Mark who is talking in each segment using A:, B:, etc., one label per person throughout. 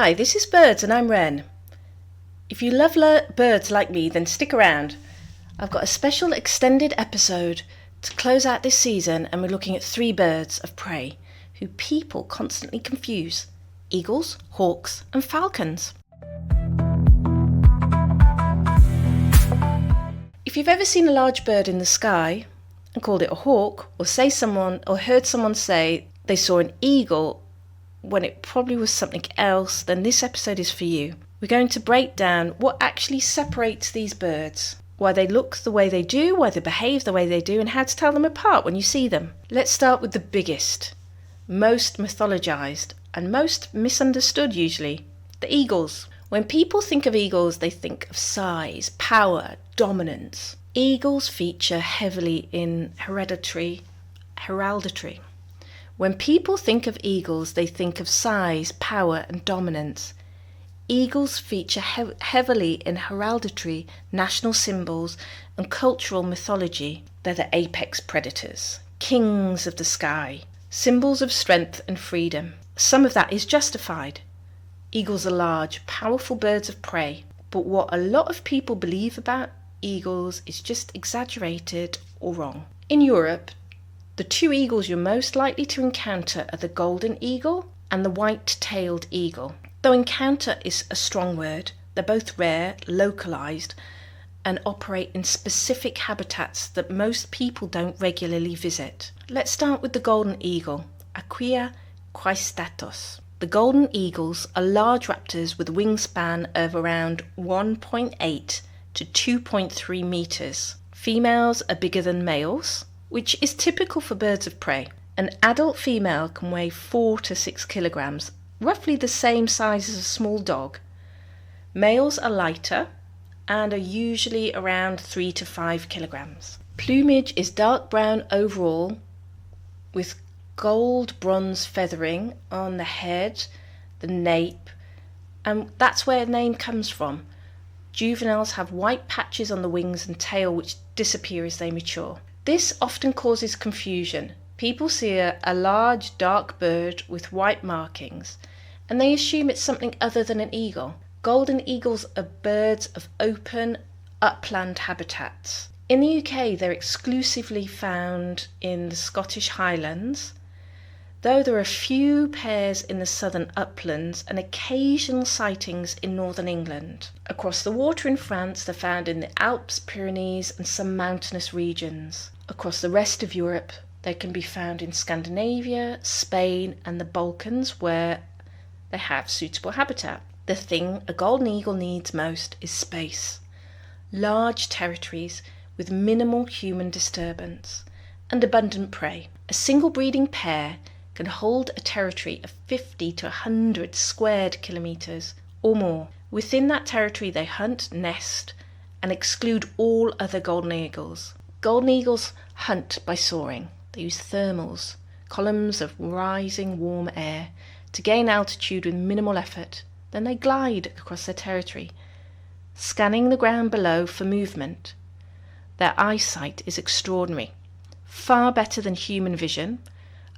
A: Hi, this is BIRDZ and I'm Wren. If you love birds like me, then stick around. I've got a special extended episode to close out this season, and we're looking at 3 birds of prey who people constantly confuse: eagles, hawks and falcons. If you've ever seen a large bird in the sky and called it a hawk, or heard someone say they saw an eagle when it probably was something else, then this episode is for you. We're going to break down what actually separates these birds, why they look the way they do, why they behave the way they do, and how to tell them apart when you see them. Let's start with the biggest, most mythologized, and most misunderstood usually, the eagles. When people think of eagles, they think of size, power, dominance. Eagles feature heavily in heraldry. When people think of eagles, they think of size, power and dominance. Eagles feature heavily in heraldry, national symbols and cultural mythology. They're the apex predators, kings of the sky, symbols of strength and freedom. Some of that is justified. Eagles are large, powerful birds of prey. But what a lot of people believe about eagles is just exaggerated or wrong. In Europe, the 2 eagles you're most likely to encounter are the golden eagle and the white-tailed eagle. Though encounter is a strong word, they're both rare, localized, and operate in specific habitats that most people don't regularly visit. Let's start with the golden eagle, Aquia quaestatus. The golden eagles are large raptors with a wingspan of around 1.8 to 2.3 meters. Females are bigger than males, which is typical for birds of prey. An adult female can weigh 4 to 6 kilograms, roughly the same size as a small dog. Males are lighter and are usually around 3 to 5 kilograms. Plumage is dark brown overall with gold bronze feathering on the head, the nape, and that's where the name comes from. Juveniles have white patches on the wings and tail which disappear as they mature. This often causes confusion. People see a large dark bird with white markings and they assume it's something other than an eagle. Golden eagles are birds of open upland habitats. In the UK, they're exclusively found in the Scottish Highlands, though there are a few pairs in the southern uplands and occasional sightings in northern England. Across the water in France, they're found in the Alps, Pyrenees and some mountainous regions. Across the rest of Europe, they can be found in Scandinavia, Spain and the Balkans, where they have suitable habitat. The thing a golden eagle needs most is space. Large territories with minimal human disturbance and abundant prey. A single breeding pair can hold a territory of 50 to 100 squared kilometers or more. Within that territory they hunt, nest and exclude all other golden eagles. Golden eagles hunt by soaring. They use thermals, columns of rising warm air, to gain altitude with minimal effort. Then they glide across their territory, scanning the ground below for movement. Their eyesight is extraordinary, far better than human vision,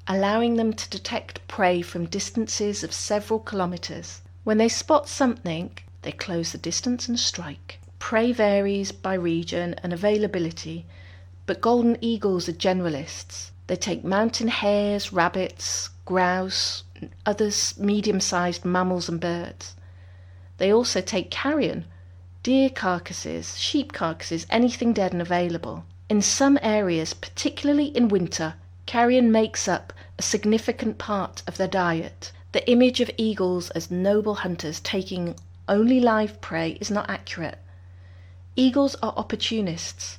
A: allowing them to detect prey from distances of several kilometers. When they spot something, they close the distance and strike. Prey varies by region and availability, but golden eagles are generalists. They take mountain hares, rabbits, grouse, and other medium-sized mammals and birds. They also take carrion, deer carcasses, sheep carcasses, anything dead and available. In some areas, particularly in winter, carrion makes up a significant part of their diet. The image of eagles as noble hunters taking only live prey is not accurate. Eagles are opportunists.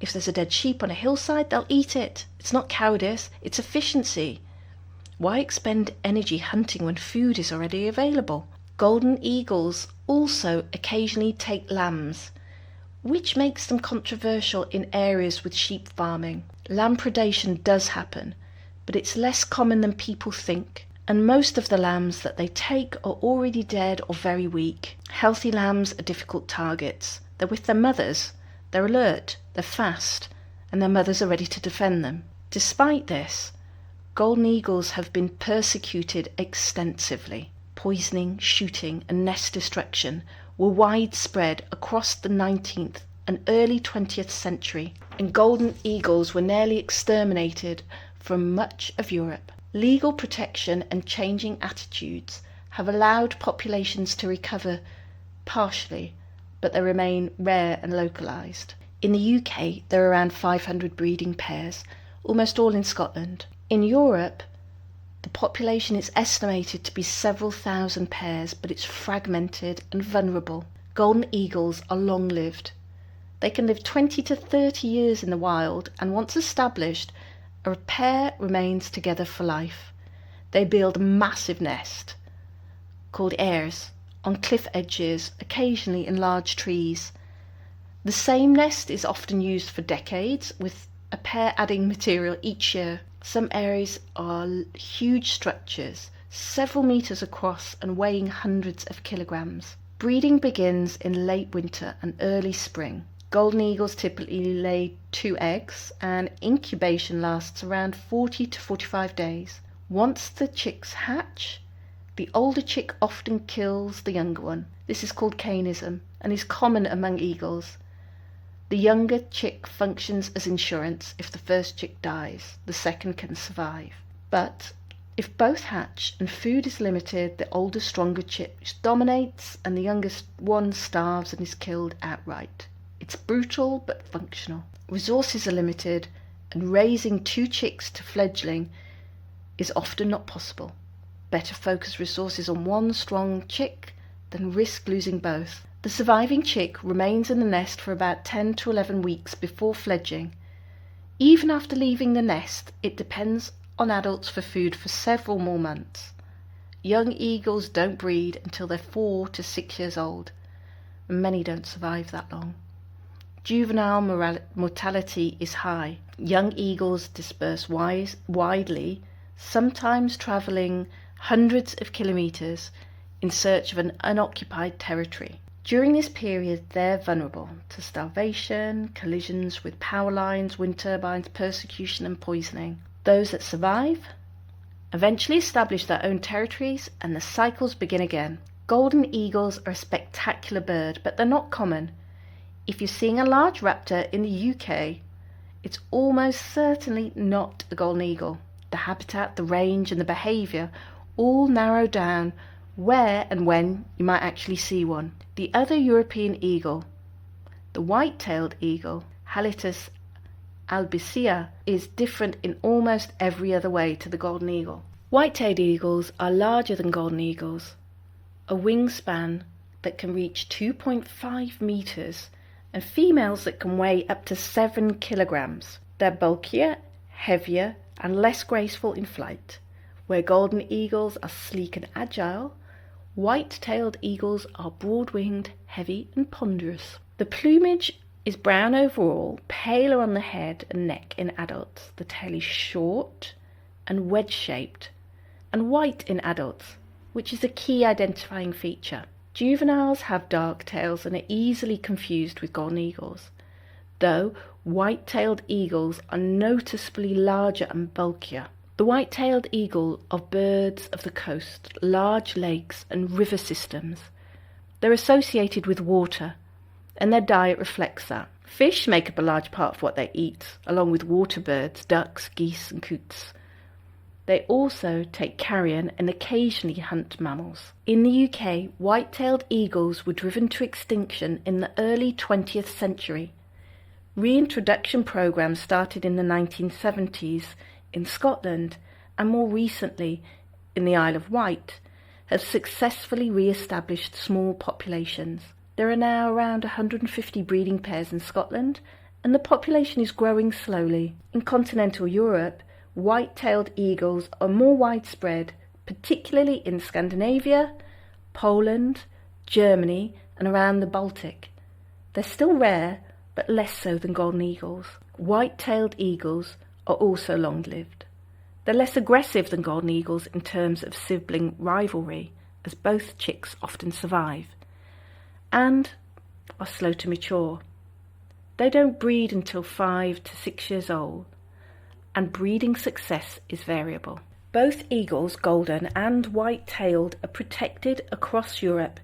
A: If there's a dead sheep on a hillside, they'll eat it. It's not cowardice, it's efficiency. Why expend energy hunting when food is already available? Golden eagles also occasionally take lambs, which makes them controversial in areas with sheep farming. Lamb predation does happen, but it's less common than people think, and most of the lambs that they take are already dead or very weak. Healthy lambs are difficult targets. They're with their mothers, they're alert, they're fast, and their mothers are ready to defend them. Despite this, golden eagles have been persecuted extensively. poisoning, shooting and nest destruction were widespread across the 19th and early 20th century, and golden eagles were nearly exterminated from much of Europe. Legal protection and changing attitudes have allowed populations to recover partially, but they remain rare and localised. In the UK, there are around 500 breeding pairs, almost all in Scotland. In Europe, the population is estimated to be several thousand pairs, but it's fragmented and vulnerable. Golden eagles are long-lived. They can live 20 to 30 years in the wild, and once established, a pair remains together for life. They build a massive nest, called airs, on cliff edges, occasionally in large trees. The same nest is often used for decades, with a pair adding material each year. Some areas are huge structures, several meters across and weighing hundreds of kilograms. Breeding begins in late winter and early spring. Golden eagles typically lay 2 eggs, and incubation lasts around 40 to 45 days. Once the chicks hatch, the older chick often kills the younger one. This is called canism and is common among eagles. The younger chick functions as insurance. If the first chick dies, the second can survive. But if both hatch and food is limited, the older, stronger chick dominates and the youngest one starves and is killed outright. It's brutal but functional. Resources are limited, and raising 2 chicks to fledgling is often not possible. Better focus resources on one strong chick than risk losing both. The surviving chick remains in the nest for about 10 to 11 weeks before fledging. Even after leaving the nest, it depends on adults for food for several more months. Young eagles don't breed until they're 4 to 6 years old, and many don't survive that long. Juvenile mortality is high. Young eagles disperse widely, sometimes travelling hundreds of kilometres in search of an unoccupied territory. During this period, they're vulnerable to starvation, collisions with power lines, wind turbines, persecution and poisoning. Those that survive eventually establish their own territories, and the cycles begin again. Golden eagles are a spectacular bird, but they're not common. If you're seeing a large raptor in the UK, it's almost certainly not a golden eagle. The habitat, the range and the behaviour all narrow down where and when you might actually see one. The other European eagle, the white-tailed eagle, Halitus albicea, is different in almost every other way to the golden eagle. White-tailed eagles are larger than golden eagles, a wingspan that can reach 2.5 metres, and females that can weigh up to 7 kilograms. They're bulkier, heavier and less graceful in flight. Where golden eagles are sleek and agile, white-tailed eagles are broad-winged, heavy and ponderous. The plumage is brown overall, paler on the head and neck in adults. The tail is short and wedge-shaped, and white in adults, which is a key identifying feature. Juveniles have dark tails and are easily confused with golden eagles, though white-tailed eagles are noticeably larger and bulkier. The white-tailed eagle are birds of the coast, large lakes and river systems. They're associated with water, and their diet reflects that. Fish make up a large part of what they eat, along with water birds, ducks, geese and coots. They also take carrion and occasionally hunt mammals. In the UK, white-tailed eagles were driven to extinction in the early 20th century. Reintroduction programs started in the 1970s in Scotland, and more recently in the Isle of Wight, have successfully re-established small populations. There are now around 150 breeding pairs in Scotland, and the population is growing slowly. In continental Europe, white-tailed eagles are more widespread, particularly in Scandinavia, Poland, Germany and around the Baltic. They're still rare, but less so than golden eagles. White-tailed eagles are also long-lived. They're less aggressive than golden eagles in terms of sibling rivalry, as both chicks often survive, and are slow to mature. They don't breed until 5 to 6 years old, and breeding success is variable. Both eagles, golden and white-tailed, are protected across Europe.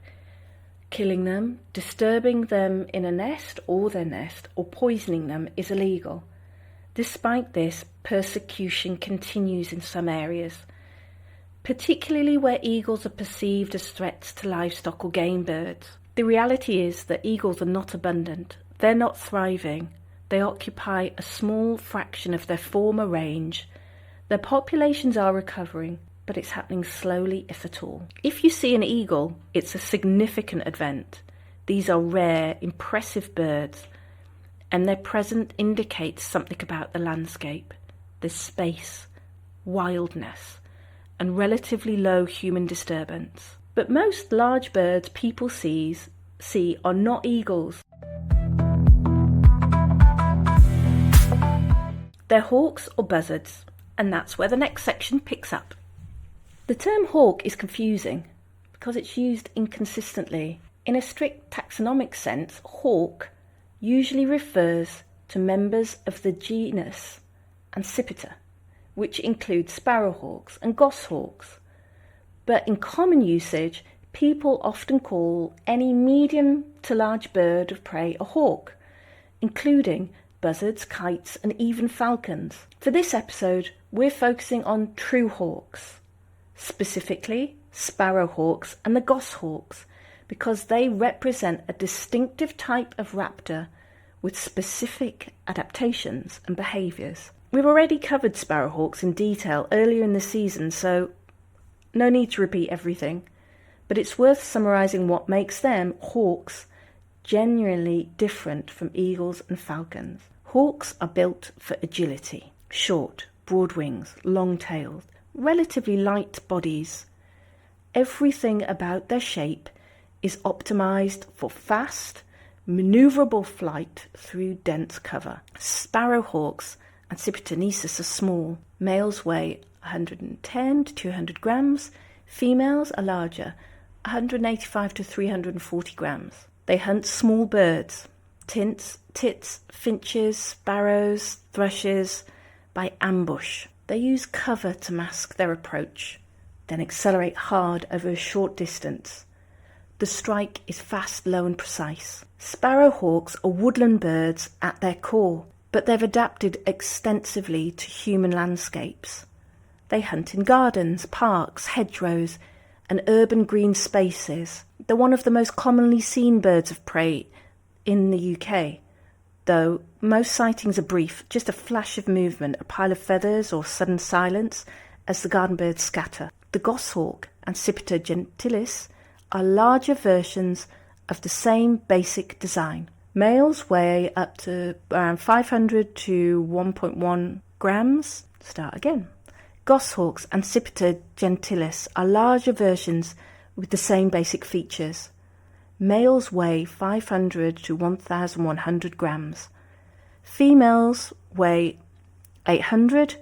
A: Killing them, disturbing them in a nest or their nest, or poisoning them is illegal. Despite this, persecution continues in some areas, particularly where eagles are perceived as threats to livestock or game birds. The reality is that eagles are not abundant. They're not thriving. They occupy a small fraction of their former range. Their populations are recovering, but it's happening slowly, if at all. If you see an eagle, it's a significant event. These are rare, impressive birds, and their presence indicates something about the landscape. There's space, wildness, and relatively low human disturbance. But most large birds people see are not eagles. They're hawks or buzzards, and that's where the next section picks up. The term hawk is confusing because it's used inconsistently. In a strict taxonomic sense, hawk usually refers to members of the genus Accipiter, which includes sparrowhawks and goshawks. But in common usage, people often call any medium to large bird of prey a hawk, including buzzards, kites, and even falcons. For this episode, we're focusing on true hawks, specifically sparrowhawks and the goshawks, because they represent a distinctive type of raptor with specific adaptations and behaviours. We've already covered sparrowhawks in detail earlier in the season, so no need to repeat everything, but it's worth summarising what makes them, hawks, genuinely different from eagles and falcons. Hawks are built for agility, short, broad wings, long tails, relatively light bodies. Everything about their shape is optimised for fast, manoeuvrable flight through dense cover. Sparrowhawks and Accipiter are small. Males weigh 110 to 200 grams. Females are larger, 185 to 340 grams. They hunt small birds, tits, finches, sparrows, thrushes, by ambush. They use cover to mask their approach, then accelerate hard over a short distance. The strike is fast, low and precise. Sparrowhawks are woodland birds at their core, but they've adapted extensively to human landscapes. They hunt in gardens, parks, hedgerows, and urban green spaces. They're one of the most commonly seen birds of prey in the UK, though most sightings are brief, just a flash of movement, a pile of feathers or sudden silence as the garden birds scatter. The goshawk and Accipiter gentilis are larger versions of the same basic design. Males weigh up to around 500 to 1.1 grams. Start again. Goshawks and Accipiter gentilis are larger versions with the same basic features. Males weigh 500 to 1,100 grams. Females weigh 800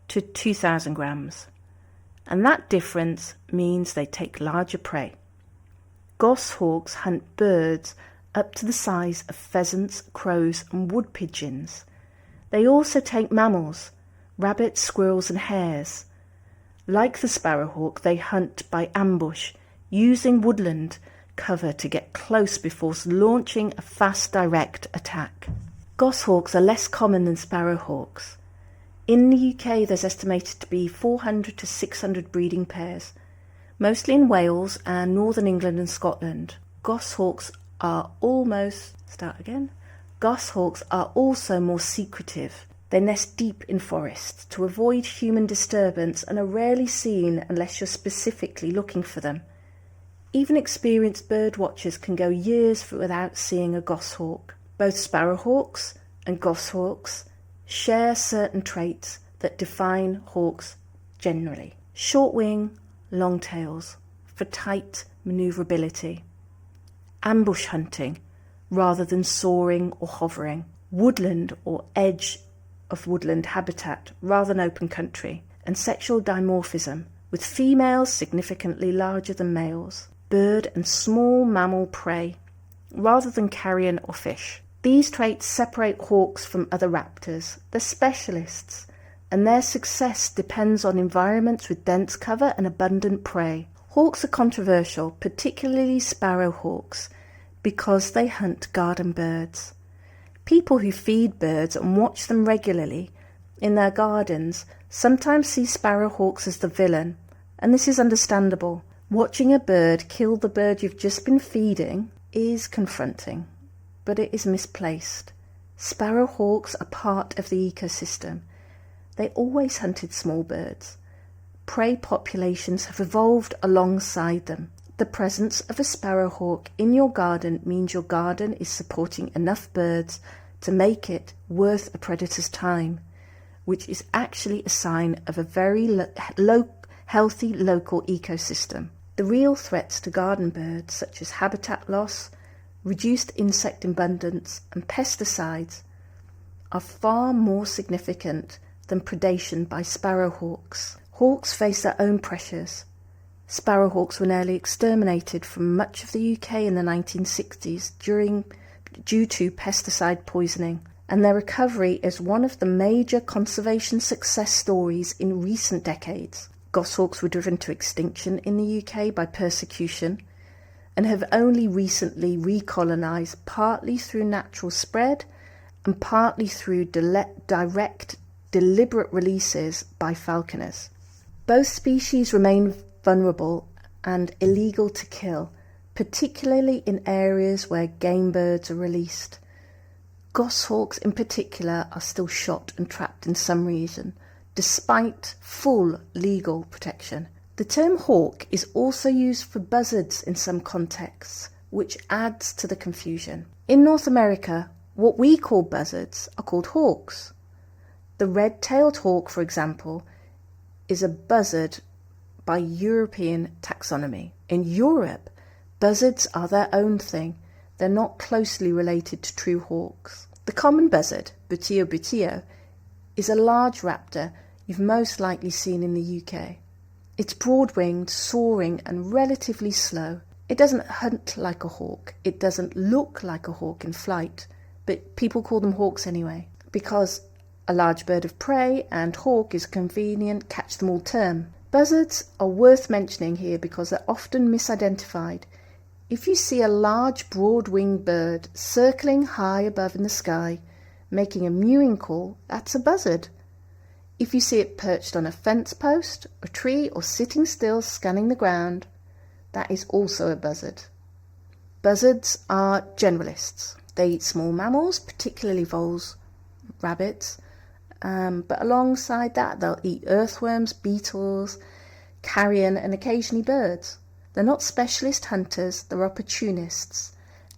A: to 2,000 grams. And that difference means they take larger prey. Goshawks hunt birds up to the size of pheasants, crows, and wood pigeons. They also take mammals, rabbits, squirrels, and hares. Like the sparrowhawk, they hunt by ambush, using woodland cover to get close before launching a fast, direct attack. Goshawks are less common than sparrowhawks. In the UK, there's estimated to be 400 to 600 breeding pairs, mostly in Wales and northern England and Scotland. Goshawks are also more secretive. They nest deep in forests to avoid human disturbance and are rarely seen unless you're specifically looking for them. Even experienced bird watchers can go years without seeing a goshawk. Both sparrowhawks and goshawks share certain traits that define hawks generally. Short wing, long tails for tight manoeuvrability. Ambush hunting rather than soaring or hovering. Woodland or edge of woodland habitat rather than open country. And sexual dimorphism, with females significantly larger than males. Bird and small mammal prey rather than carrion or fish. These traits separate hawks from other raptors. They're specialists. and their success depends on environments with dense cover and abundant prey. Hawks are controversial, particularly sparrowhawks, because they hunt garden birds. People who feed birds and watch them regularly in their gardens sometimes see sparrowhawks as the villain, and this is understandable. Watching a bird kill the bird you've just been feeding is confronting, but it is misplaced. Sparrowhawks are part of the ecosystem. They always hunted small birds. Prey populations have evolved alongside them. The presence of a sparrowhawk in your garden means your garden is supporting enough birds to make it worth a predator's time, which is actually a sign of a very healthy local ecosystem. The real threats to garden birds, such as habitat loss, reduced insect abundance, and pesticides, are far more significant than predation by sparrowhawks. Hawks face their own pressures. Sparrowhawks were nearly exterminated from much of the UK in the 1960s due to pesticide poisoning, and their recovery is one of the major conservation success stories in recent decades. Goshawks were driven to extinction in the UK by persecution and have only recently recolonised, partly through natural spread and partly through direct, deliberate releases by falconers. Both species remain vulnerable and illegal to kill, particularly in areas where game birds are released. Goshawks in particular are still shot and trapped in some regions, despite full legal protection. The term hawk is also used for buzzards in some contexts, which adds to the confusion. In North America, what we call buzzards are called hawks. The red-tailed hawk, for example, is a buzzard by European taxonomy. In Europe, buzzards are their own thing. They're not closely related to true hawks. The common buzzard, Buteo buteo, is a large raptor you've most likely seen in the UK. It's broad-winged, soaring and relatively slow. It doesn't hunt like a hawk. It doesn't look like a hawk in flight, but people call them hawks anyway, because a large bird of prey and hawk is a convenient catch-them-all term. Buzzards are worth mentioning here because they're often misidentified. If you see a large broad-winged bird circling high above in the sky, making a mewing call, that's a buzzard. If you see it perched on a fence post, a tree, or sitting still scanning the ground, that is also a buzzard. Buzzards are generalists. They eat small mammals, particularly voles, rabbits, but alongside that they'll eat earthworms, beetles, carrion and occasionally birds. They're not specialist hunters, they're opportunists,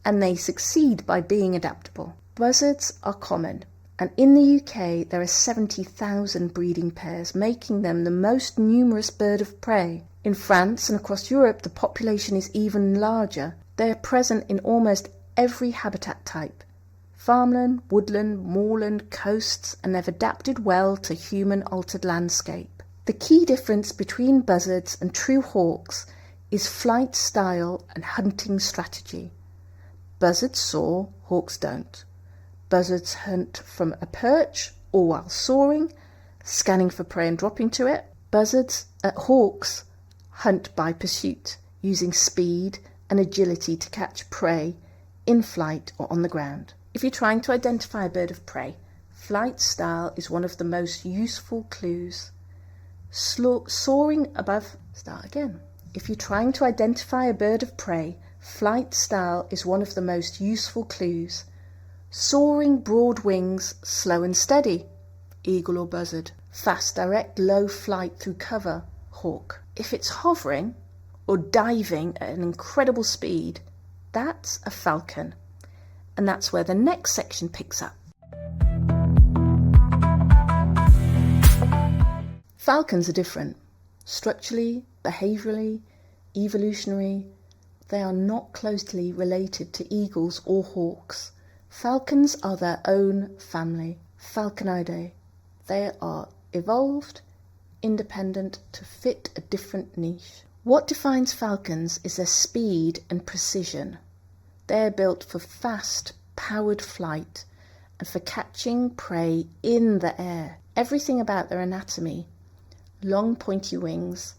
A: and they succeed by being adaptable. Buzzards are common, and in the UK there are 70,000 breeding pairs, making them the most numerous bird of prey. In France and across Europe the population is even larger. They are present in almost every habitat type: farmland, woodland, moorland, coasts, and they've adapted well to human-altered landscape. The key difference between buzzards and true hawks is flight style and hunting strategy. Buzzards soar, hawks don't. Buzzards hunt from a perch or while soaring, scanning for prey and dropping to it. Hawks hunt by pursuit, using speed and agility to catch prey in flight or on the ground. If you're trying to identify a bird of prey, flight style is one of the most useful clues. If you're trying to identify a bird of prey, flight style is one of the most useful clues. Soaring broad wings, slow and steady, eagle or buzzard. Fast, direct, low flight through cover, hawk. If it's hovering or diving at an incredible speed, that's a falcon. And that's where the next section picks up. Falcons are different. Structurally, behaviourally, evolutionary, they are not closely related to eagles or hawks. Falcons are their own family, Falconidae. They are evolved, independent to fit a different niche. What defines falcons is their speed and precision. They are built for fast, powered flight and for catching prey in the air. Everything about their anatomy, long pointy wings,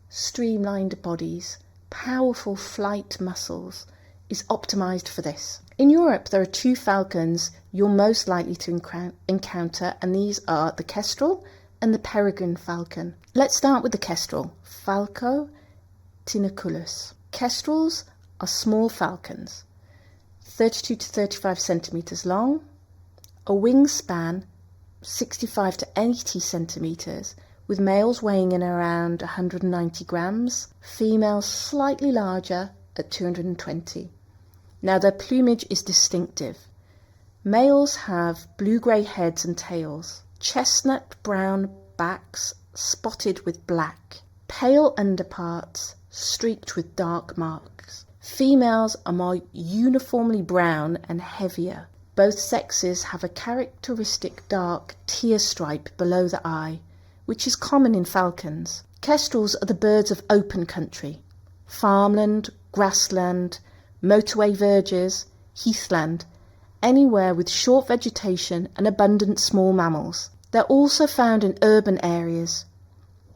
A: streamlined bodies, powerful flight muscles, is optimized for this. In Europe, there are two falcons you're most likely to encounter, and these are the kestrel and the peregrine falcon. Let's start with the kestrel, Falco tinaculus. Kestrels are small falcons, 32 to 35 centimetres long, a wingspan 65 to 80 centimetres, with males weighing in around 190 grams, females slightly larger at 220. Now their plumage is distinctive. Males have blue-grey heads and tails, chestnut brown backs spotted with black, pale underparts streaked with dark marks. Females are more uniformly brown and heavier. Both sexes have a characteristic dark tear stripe below the eye, which is common in falcons. Kestrels are the birds of open country, farmland, grassland, motorway verges, heathland, anywhere with short vegetation and abundant small mammals. They're also found in urban areas,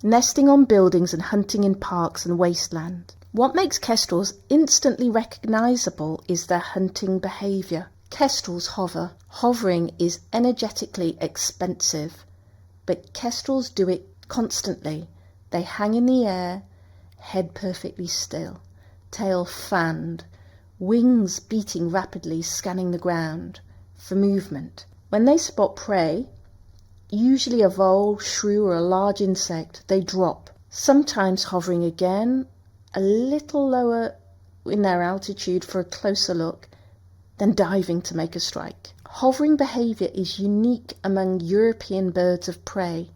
A: nesting on buildings and hunting in parks and wasteland. What makes kestrels instantly recognisable is their hunting behaviour. Kestrels hover. Hovering is energetically expensive, but kestrels do it constantly. They hang in the air, head perfectly still, tail fanned, wings beating rapidly, scanning the ground for movement. When they spot prey, usually a vole, shrew or a large insect, they drop, sometimes hovering again, a little lower in their altitude for a closer look, then diving to make a strike. Hovering behaviour is unique among European birds of prey.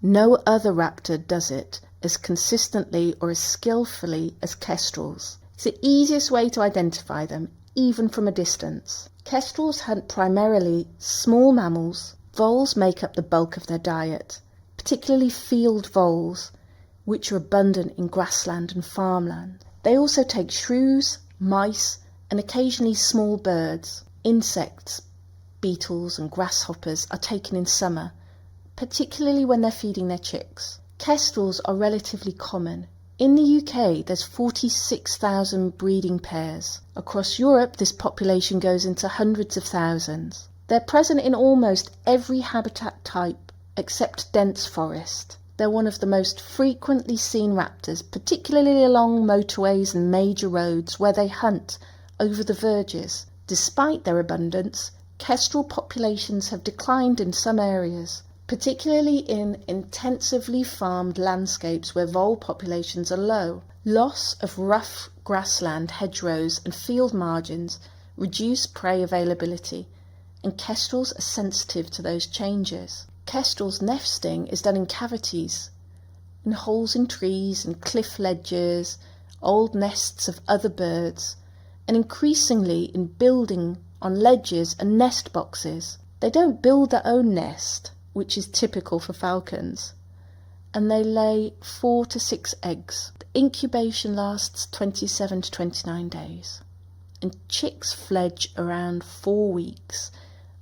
A: No other raptor does it as consistently or as skillfully as kestrels. It's the easiest way to identify them, even from a distance. Kestrels hunt primarily small mammals. Voles make up the bulk of their diet, particularly field voles, which are abundant in grassland and farmland. They also take shrews, mice, and occasionally small birds. Insects, beetles and grasshoppers are taken in summer, particularly when they're feeding their chicks. Kestrels are relatively common. In the UK, there's 46,000 breeding pairs. Across Europe, this population goes into hundreds of thousands. They're present in almost every habitat type except dense forest. They're one of the most frequently seen raptors, particularly along motorways and major roads where they hunt over the verges. Despite their abundance, kestrel populations have declined in some areas, particularly in intensively farmed landscapes where vole populations are low. Loss of rough grassland, hedgerows and field margins reduce prey availability, and kestrels are sensitive to those changes. Kestrels' nesting is done in cavities, in holes in trees and cliff ledges, old nests of other birds, and increasingly in building on ledges and nest boxes. They don't build their own nest, which is typical for falcons, and they lay 4 to 6 eggs. The incubation lasts 27 to 29 days, and chicks fledge around 4 weeks,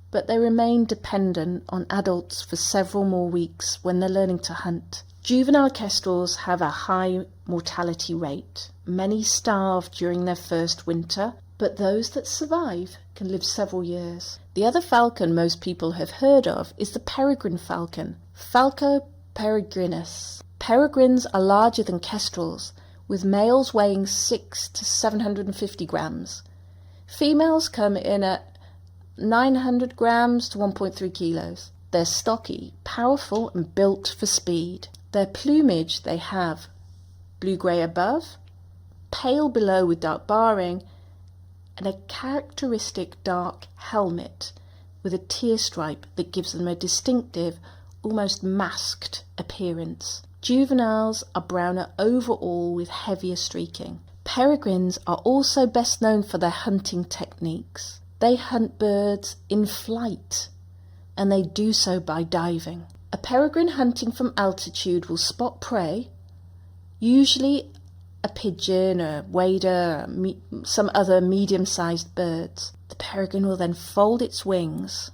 A: but they remain dependent on adults for several more weeks when they're learning to hunt. Juvenile kestrels have a high mortality rate. Many starve during their first winter, but those that survive can live several years. The other falcon most people have heard of is the peregrine falcon, Falco peregrinus. Peregrines are larger than kestrels, with males weighing 6 to 750 grams. Females come in at 900 grams to 1.3 kilos. They're stocky, powerful and built for speed. Their plumage, they have blue-grey above, pale below with dark barring, and a characteristic dark helmet with a tear stripe that gives them a distinctive, almost masked appearance. Juveniles are browner overall with heavier streaking. Peregrines are also best known for their hunting techniques. They hunt birds in flight, and they do so by diving. A peregrine hunting from altitude will spot prey, usually a pigeon, a wader, some other medium-sized birds. The peregrine will then fold its wings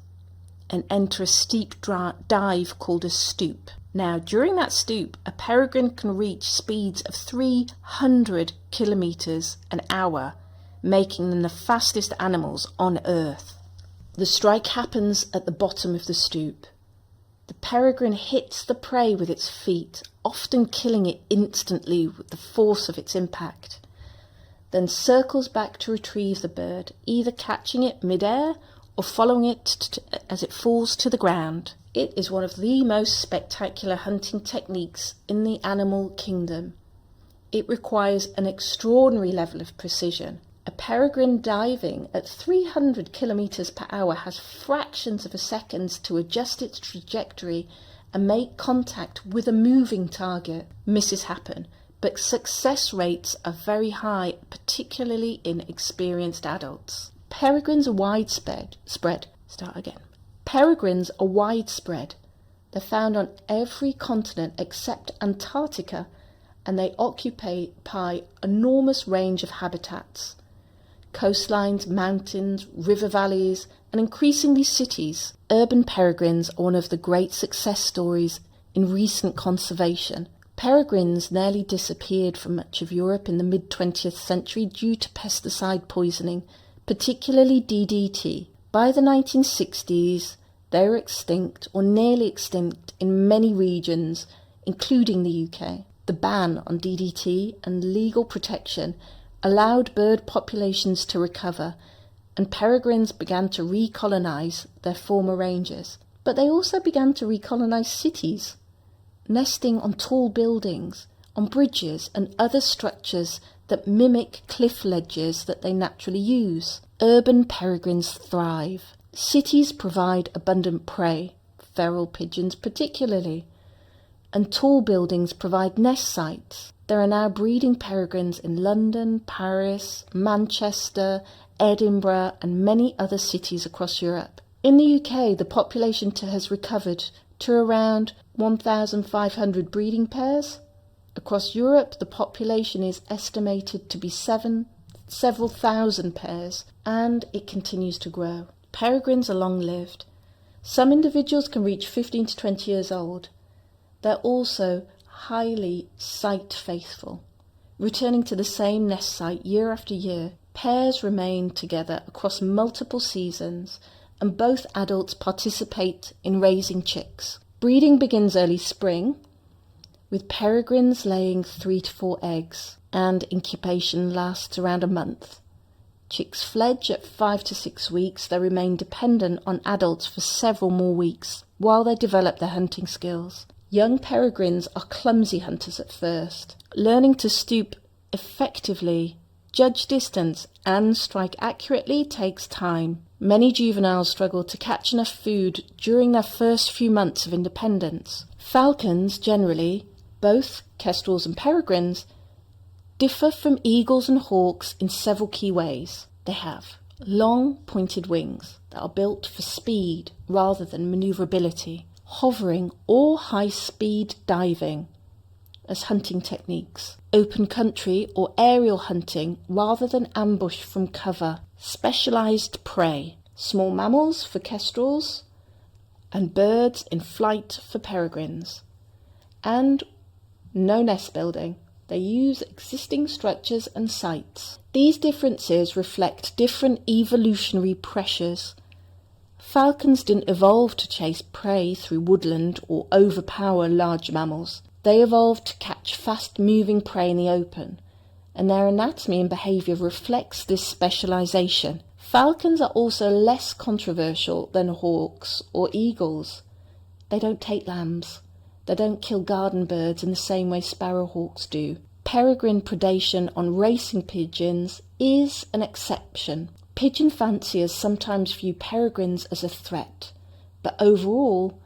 A: and enter a steep dive called a stoop. Now, during that stoop, a peregrine can reach speeds of 300 kilometers an hour, making them the fastest animals on Earth. The strike happens at the bottom of the stoop. The peregrine hits the prey with its feet, often killing it instantly with the force of its impact, then circles back to retrieve the bird, either catching it mid-air or following it as it falls to the ground. It is one of the most spectacular hunting techniques in the animal kingdom. It requires an extraordinary level of precision. A peregrine diving at 300 kilometers per hour has fractions of a second to adjust its trajectory and make contact with a moving target. Misses happen, but success rates are very high, particularly in experienced adults. Peregrines are widespread. Peregrines are widespread. They're found on every continent except Antarctica, and they occupy an enormous range of habitats: coastlines, mountains, river valleys, and increasingly cities. Urban peregrines are one of the great success stories in recent conservation. Peregrines nearly disappeared from much of Europe in the mid-20th century due to pesticide poisoning, particularly DDT. By the 1960s, they were extinct or nearly extinct in many regions, including the UK. The ban on DDT and legal protection allowed bird populations to recover, and peregrines began to recolonize their former ranges. But they also began to recolonize cities, nesting on tall buildings, on bridges and other structures that mimic cliff ledges that they naturally use. Urban peregrines thrive. Cities provide abundant prey, feral pigeons particularly, and tall buildings provide nest sites. There are now breeding peregrines in London, Paris, Manchester, Edinburgh, and many other cities across Europe. In the UK, the population has recovered to around 1,500 breeding pairs. Across Europe, the population is estimated to be several thousand pairs, and it continues to grow. Peregrines are long-lived. Some individuals can reach 15 to 20 years old. They're also highly site-faithful, returning to the same nest site year after year. Pairs remain together across multiple seasons, and both adults participate in raising chicks. Breeding begins early spring, with peregrines laying 3 to 4 eggs, and incubation lasts around a month. Chicks fledge at 5 to 6 weeks. They remain dependent on adults for several more weeks while they develop their hunting skills. Young peregrines are clumsy hunters at first. Learning to stoop effectively, judge distance, and strike accurately takes time. Many juveniles struggle to catch enough food during their first few months of independence. Falcons, generally, both kestrels and peregrines, differ from eagles and hawks in several key ways. They have long, pointed wings that are built for speed rather than maneuverability, hovering or high-speed diving as hunting techniques, open country or aerial hunting rather than ambush from cover, specialized prey, small mammals for kestrels, and birds in flight for peregrines, and no nest building. They use existing structures and sites. These differences reflect different evolutionary pressures. Falcons didn't evolve to chase prey through woodland or overpower large mammals. They evolved to catch fast-moving prey in the open, and their anatomy and behaviour reflects this specialisation. Falcons are also less controversial than hawks or eagles. They don't take lambs. They don't kill garden birds in the same way sparrowhawks do. Peregrine predation on racing pigeons is an exception. Pigeon fanciers sometimes view peregrines as a threat, but overall,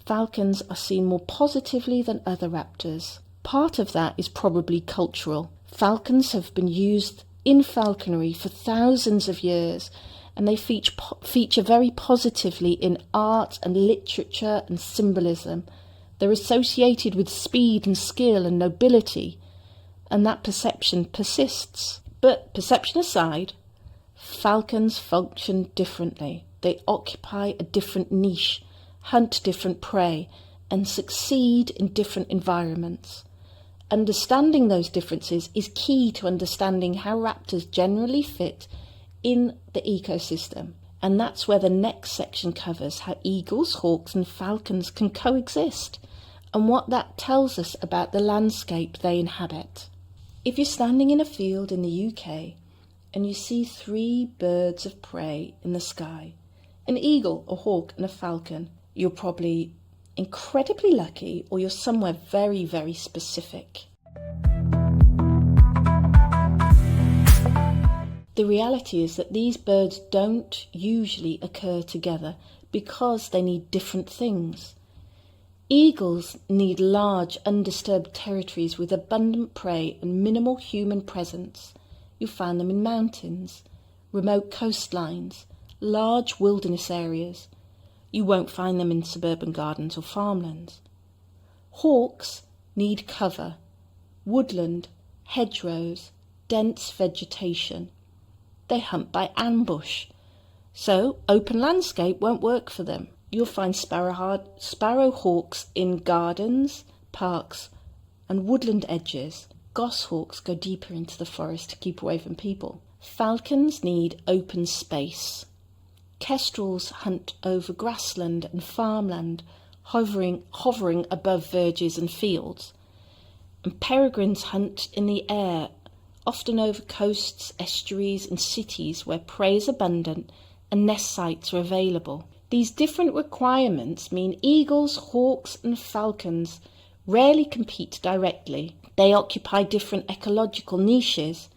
A: falcons are seen more positively than other raptors. Part of that is probably cultural. Falcons have been used in falconry for thousands of years, and they feature very positively in art and literature and symbolism. They're associated with speed and skill and nobility, and that perception persists. But perception aside, falcons function differently. they occupy a different niche, hunt different prey, and succeed in different environments. Understanding those differences is key to understanding how raptors generally fit in the ecosystem. And that's where the next section covers how eagles, hawks and falcons can coexist and what that tells us about the landscape they inhabit. If you're standing in a field in the UK and you see 3 birds of prey in the sky, an eagle, a hawk and a falcon, you're probably incredibly lucky, or you're somewhere very, very specific. The reality is that these birds don't usually occur together because they need different things. Eagles need large, undisturbed territories with abundant prey and minimal human presence. You find them in mountains, remote coastlines, large wilderness areas. You won't find them in suburban gardens or farmlands. Hawks need cover, woodland, hedgerows, dense vegetation. They hunt by ambush, so open landscape won't work for them. You'll find sparrowhawks in gardens, parks and woodland edges. Goshawks go deeper into the forest to keep away from people. Falcons need open space. Kestrels hunt over grassland and farmland, hovering above verges and fields. And peregrines hunt in the air, often over coasts, estuaries and cities where prey is abundant and nest sites are available. These different requirements mean eagles, hawks and falcons rarely compete directly. They occupy different ecological niches,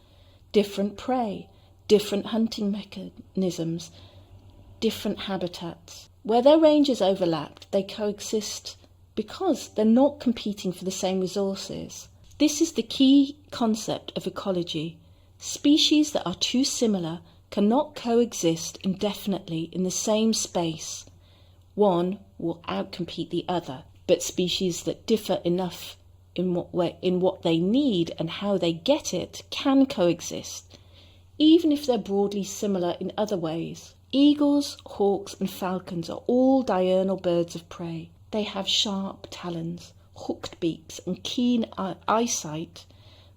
A: different prey, different hunting mechanisms, different habitats. Where their ranges overlap, they coexist because they're not competing for the same resources. This is the key concept of ecology. Species that are too similar cannot coexist indefinitely in the same space. One will outcompete the other, but species that differ enough in what they need and how they get it can coexist, even if they're broadly similar in other ways. Eagles, hawks and falcons are all diurnal birds of prey. They have sharp talons, hooked beaks and keen eyesight,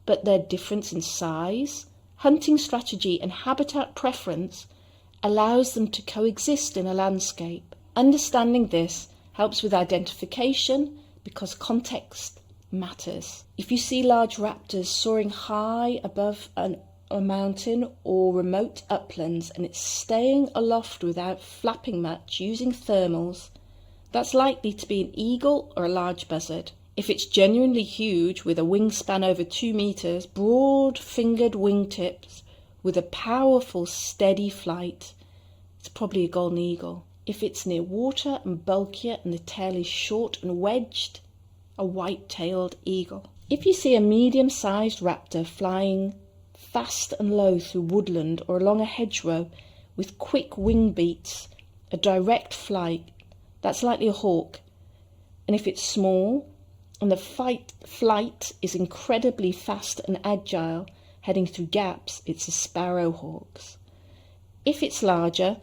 A: but their difference in size, hunting strategy and habitat preference allows them to coexist in a landscape. Understanding this helps with identification because context matters. If you see large raptors soaring high above a mountain or remote uplands and it's staying aloft without flapping much using thermals, that's likely to be an eagle or a large buzzard. If it's genuinely huge with a wingspan over 2 meters, broad-fingered wingtips with a powerful steady flight, it's probably a golden eagle. If it's near water and bulkier and the tail is short and wedged, a white-tailed eagle. If you see a medium-sized raptor flying fast and low through woodland or along a hedgerow with quick wing beats, a direct flight, that's likely a hawk. And if it's small and the flight is incredibly fast and agile, heading through gaps, it's a sparrowhawks. If it's larger,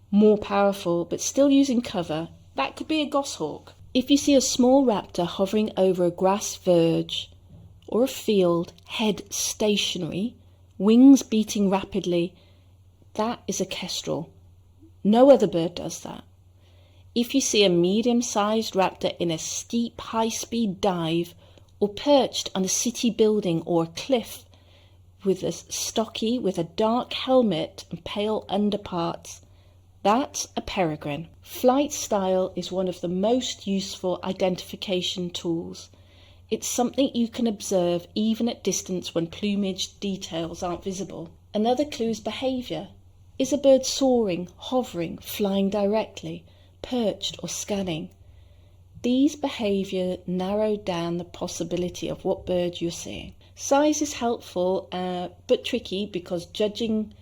A: more powerful, but still using cover, that could be a goshawk. If you see a small raptor hovering over a grass verge or a field, head stationary, wings beating rapidly, that is a kestrel. No other bird does that. If you see a medium-sized raptor in a steep, high-speed dive or perched on a city building or a cliff with a dark helmet and pale underparts, that's a peregrine. Flight style is one of the most useful identification tools. It's something you can observe even at distance when plumage details aren't visible. Another clue is behaviour. Is a bird soaring, hovering, flying directly, perched or scanning? These behaviour narrow down the possibility of what bird you're seeing. Size is helpful but tricky because judging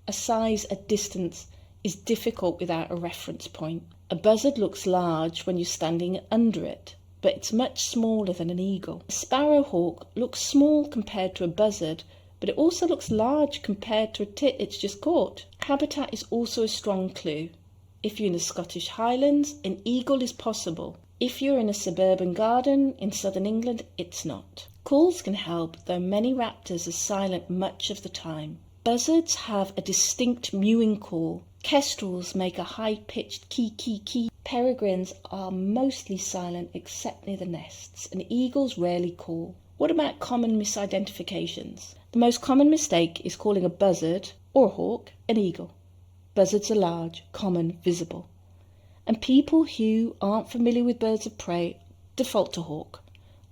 A: a size at distance is difficult without a reference point. A buzzard looks large when you're standing under it, but it's much smaller than an eagle. A sparrowhawk looks small compared to a buzzard, but it also looks large compared to a tit it's just caught. Habitat is also a strong clue. If you're in the Scottish Highlands, an eagle is possible. If you're in a suburban garden in southern England, it's not. Calls can help, though many raptors are silent much of the time. Buzzards have a distinct mewing call. Kestrels make a high-pitched kee-kee-kee. Peregrines are mostly silent except near the nests, and eagles rarely call. What about common misidentifications? The most common mistake is calling a buzzard, or a hawk, an eagle. Buzzards are large, common, visible. And people who aren't familiar with birds of prey default to hawk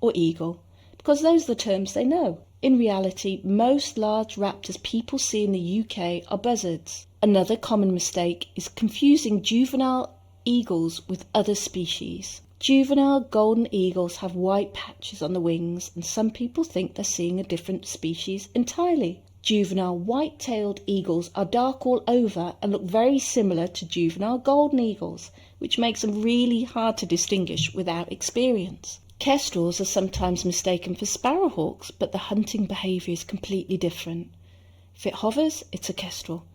A: or eagle, because those are the terms they know. In reality, most large raptors people see in the UK are buzzards. Another common mistake is confusing juvenile eagles with other species. Juvenile golden eagles have white patches on the wings, and some people think they're seeing a different species entirely. Juvenile white-tailed eagles are dark all over and look very similar to juvenile golden eagles, which makes them really hard to distinguish without experience. Kestrels are sometimes mistaken for sparrowhawks, but the hunting behaviour is completely different. If it hovers, it's a kestrel.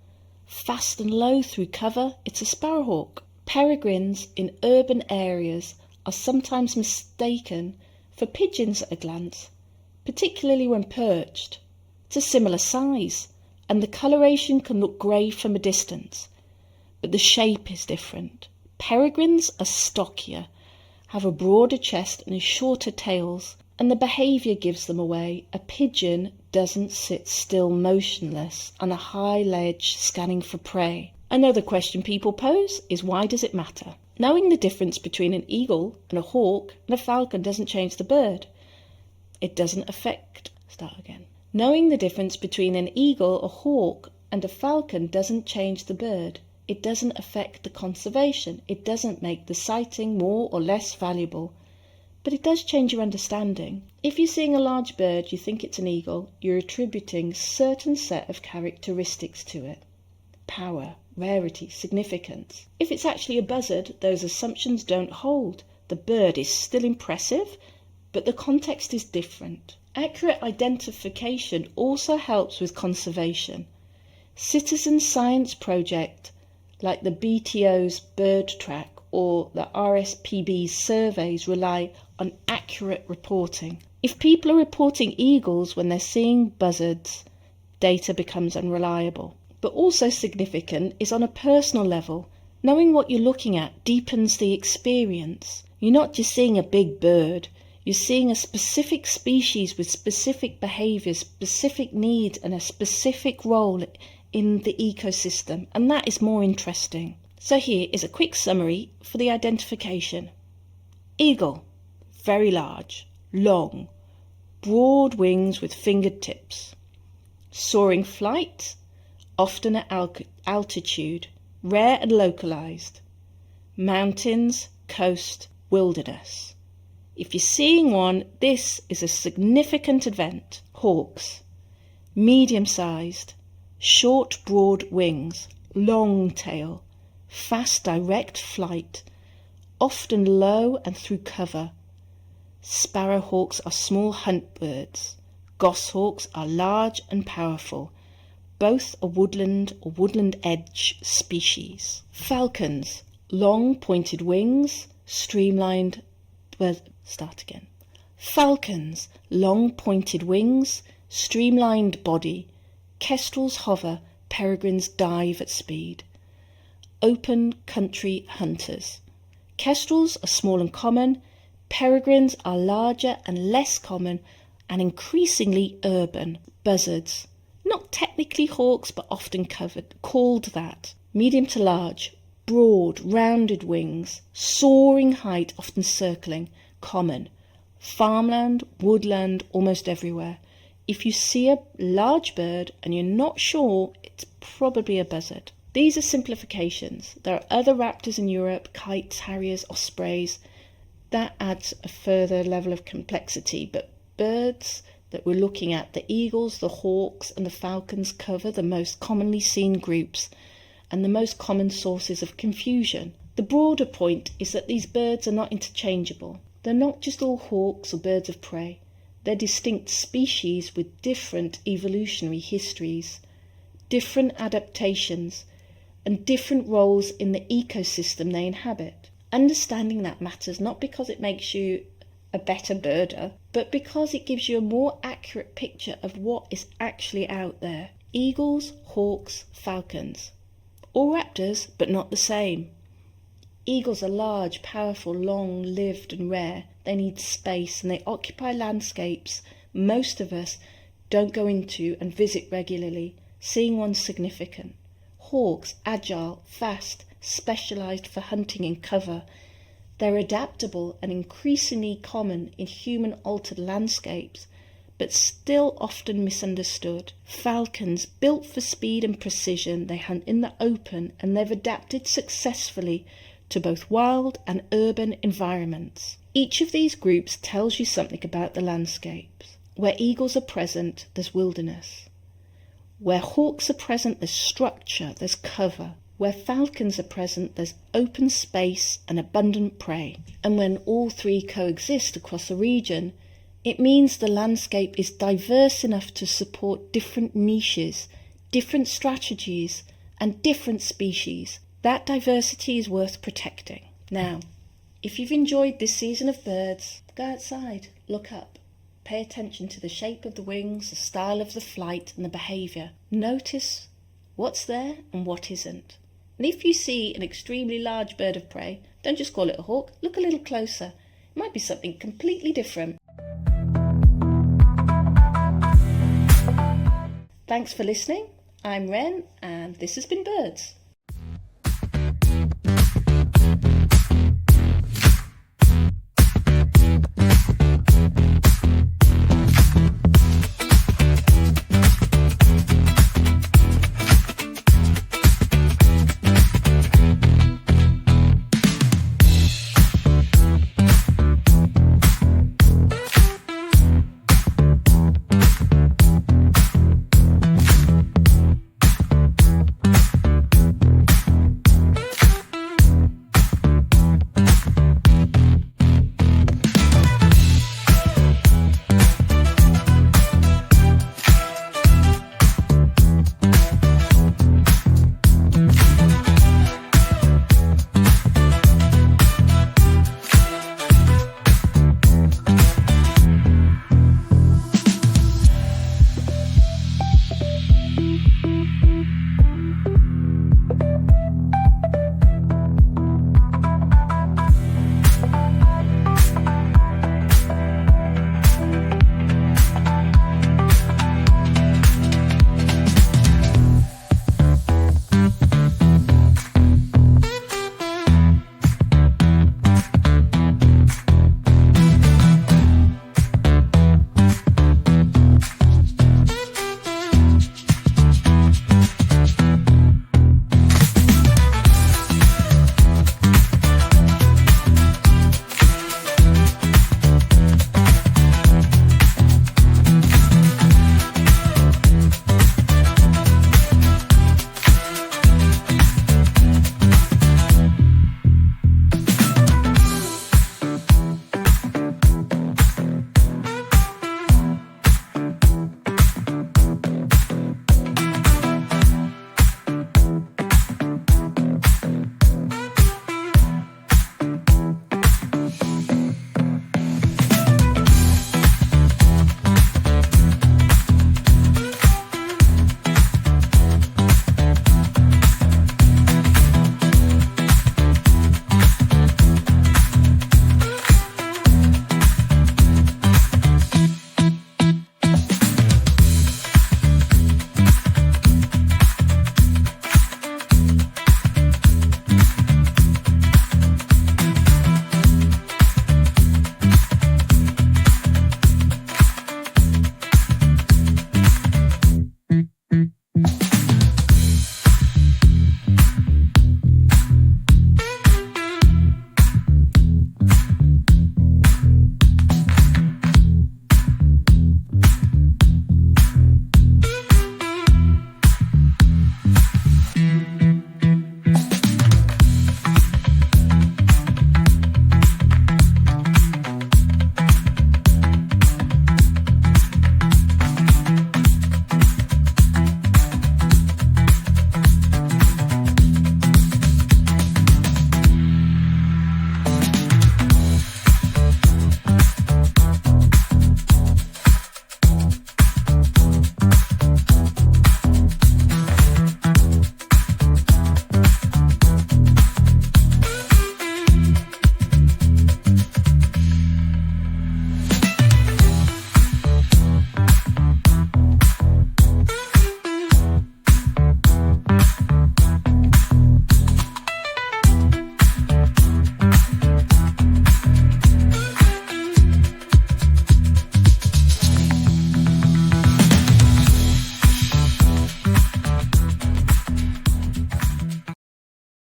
A: Fast and low through cover, it's a sparrowhawk. Peregrines in urban areas are sometimes mistaken for pigeons at a glance, particularly when perched. It's a similar size, and the coloration can look grey from a distance, but the shape is different. Peregrines are stockier, have a broader chest and shorter tails, and the behaviour gives them away. A pigeon doesn't sit still motionless on a high ledge scanning for prey. Another question people pose is, why does it matter? Knowing the difference between an eagle and a hawk and a falcon doesn't change the bird. It doesn't affect... Knowing the difference between an eagle, a hawk, and a falcon doesn't change the bird. It doesn't affect the conservation. It doesn't make the sighting more or less valuable. But it does change your understanding. If you're seeing a large bird, you think it's an eagle, you're attributing a certain set of characteristics to it. Power, rarity, significance. If it's actually a buzzard, those assumptions don't hold. The bird is still impressive, but the context is different. Accurate identification also helps with conservation. Citizen science projects like the BTO's Bird Track or the RSPB's surveys rely on accurate reporting. If people are reporting eagles when they're seeing buzzards, data becomes unreliable. But also significant is on a personal level. Knowing what you're looking at deepens the experience. You're not just seeing a big bird. You're seeing a specific species with specific behaviours, specific needs, and a specific role in the ecosystem, and that is more interesting. So here is a quick summary for the identification. Eagle, very large, long, broad wings with fingered tips. Soaring flight, often at altitude, rare and localised. Mountains, coast, wilderness. If you're seeing one, this is a significant event. Hawks, medium-sized, short, broad wings, long tail, fast, direct flight, often low and through cover. Sparrowhawks are small hunt birds. Goshawks are large and powerful. Both are woodland or woodland edge species. Falcons, long pointed wings, streamlined Falcons, long pointed wings, streamlined body. Kestrels hover, peregrines dive at speed. Open country hunters. Kestrels are small and common. Peregrines are larger and less common and increasingly urban. Buzzards, not technically hawks but often called that. Medium to large, broad, rounded wings, soaring height, often circling, common. Farmland, woodland, almost everywhere. If you see a large bird and you're not sure, it's probably a buzzard. These are simplifications. There are other raptors in Europe, kites, harriers, ospreys. That adds a further level of complexity, but birds that we're looking at, the eagles, the hawks, and the falcons cover the most commonly seen groups and the most common sources of confusion. The broader point is that these birds are not interchangeable. They're not just all hawks or birds of prey. They're distinct species with different evolutionary histories, different adaptations, and different roles in the ecosystem they inhabit. Understanding that matters not because it makes you a better birder, but because it gives you a more accurate picture of what is actually out there. Eagles, hawks, falcons. All raptors, but not the same. Eagles are large, powerful, long-lived and rare. They need space and they occupy landscapes most of us don't go into and visit regularly. Seeing one's significant. Hawks, agile, fast, specialised for hunting in cover. They're adaptable and increasingly common in human-altered landscapes, but still often misunderstood. Falcons, built for speed and precision, they hunt in the open and they've adapted successfully to both wild and urban environments. Each of these groups tells you something about the landscapes. Where eagles are present, there's wilderness. Where hawks are present, there's structure, there's cover. Where falcons are present, there's open space and abundant prey. And when all three coexist across a region, it means the landscape is diverse enough to support different niches, different strategies, and different species. That diversity is worth protecting. Now, if you've enjoyed this season of birds, go outside, look up. Pay attention to the shape of the wings, the style of the flight, and the behaviour. Notice what's there and what isn't. And if you see an extremely large bird of prey, don't just call it a hawk, look a little closer. It might be something completely different. Thanks for listening. I'm Wren, and this has been BIRDZ.